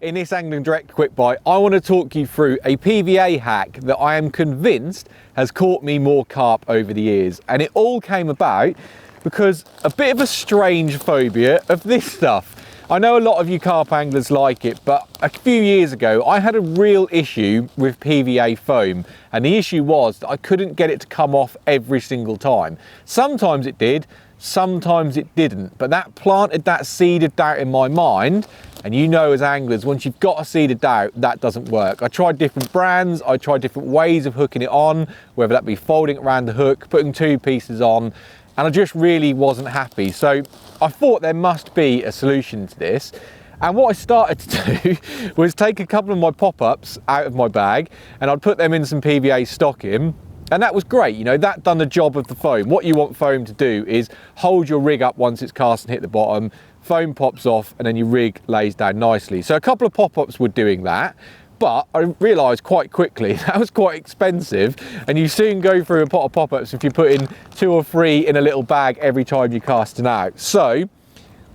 In this Angling Direct Quick Bite, I want to talk you through a PVA hack that I am convinced has caught me more carp over the years. And it all came about because a bit of a strange phobia of this stuff. I know a lot of you carp anglers like it, but a few years ago, I had a real issue with PVA foam. And the issue was that I couldn't get it to come off every single time. Sometimes it did, sometimes it didn't. But that planted that seed of doubt in my mind. And you know, as anglers, once you've got a seed of doubt, that doesn't work. I tried different brands, I tried different ways of hooking it on, whether that be folding it around the hook, putting two pieces on, and I just really wasn't happy. So I thought there must be a solution to this. And what I started to do was take a couple of my pop-ups out of my bag and I'd put them in some PVA stocking. And that was great, you know, that done the job of the foam. What you want foam to do is hold your rig up once it's cast and hit the bottom, foam pops off and then your rig lays down nicely. So a couple of pop-ups were doing that, but I realised quite quickly that was quite expensive and you soon go through a pot of pop-ups if you put in 2 or 3 in a little bag every time you cast it out. So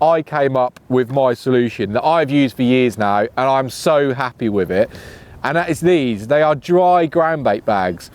I came up with my solution that I've used for years now and I'm so happy with it, and that is these. They are dry ground bait bags.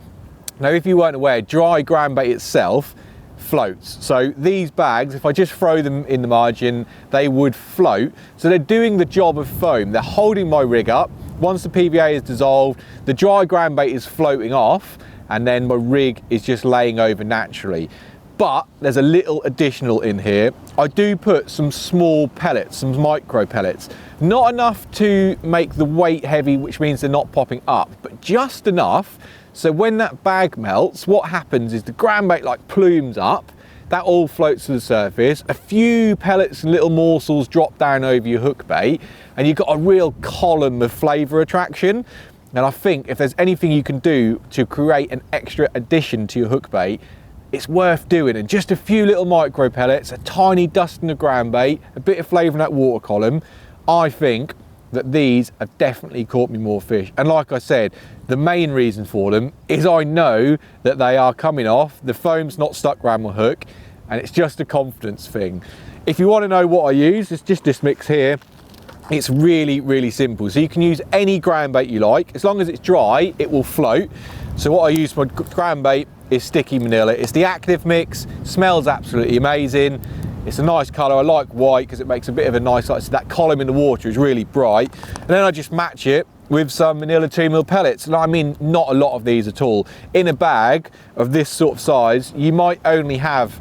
Now, if you weren't aware, dry ground bait itself floats. So these bags, if I just throw them in the margin, they would float. So they're doing the job of foam. They're holding my rig up. Once the PVA is dissolved, the dry ground bait is floating off and then my rig is just laying over naturally. But there's a little additional in here. I do put some small pellets, some micro pellets. Not enough to make the weight heavy, which means they're not popping up, but just enough. So when that bag melts, what happens is the ground bait like plumes up, that all floats to the surface, a few pellets and little morsels drop down over your hook bait, and you've got a real column of flavour attraction. And I think if there's anything you can do to create an extra addition to your hook bait, it's worth doing. And just a few little micro pellets, a tiny dusting of ground bait, a bit of flavour in that water column, I think that these have definitely caught me more fish. And like I said, the main reason for them is I know that they are coming off, the foam's not stuck around my hook, and it's just a confidence thing. If you want to know what I use, it's just this mix here. It's really, really simple. So you can use any ground bait you like. As long as it's dry, it will float. So what I use for my ground bait is sticky Manilla. It's the active mix, smells absolutely amazing. It's a nice colour. I like white because it makes a bit of a nice, like, so that column in the water is really bright. And then I just match it with some Manilla 2mm pellets. And I mean, not a lot of these at all. In a bag of this sort of size, you might only have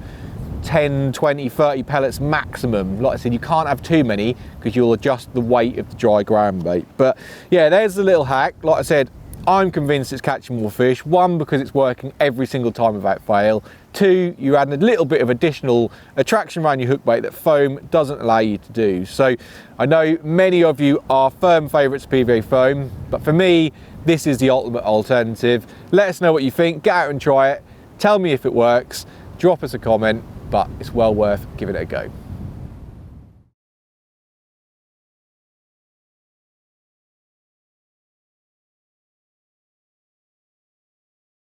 10, 20, 30 pellets maximum. Like I said, you can't have too many because you'll adjust the weight of the dry ground bait. But yeah, there's the little hack. Like I said, I'm convinced it's catching more fish. 1, because it's working every single time without fail. 2, you add a little bit of additional attraction around your hook bait that foam doesn't allow you to do. So I know many of you are firm favourites of PVA foam, but for me, this is the ultimate alternative. Let us know what you think. Get out and try it. Tell me if it works. Drop us a comment, but it's well worth giving it a go.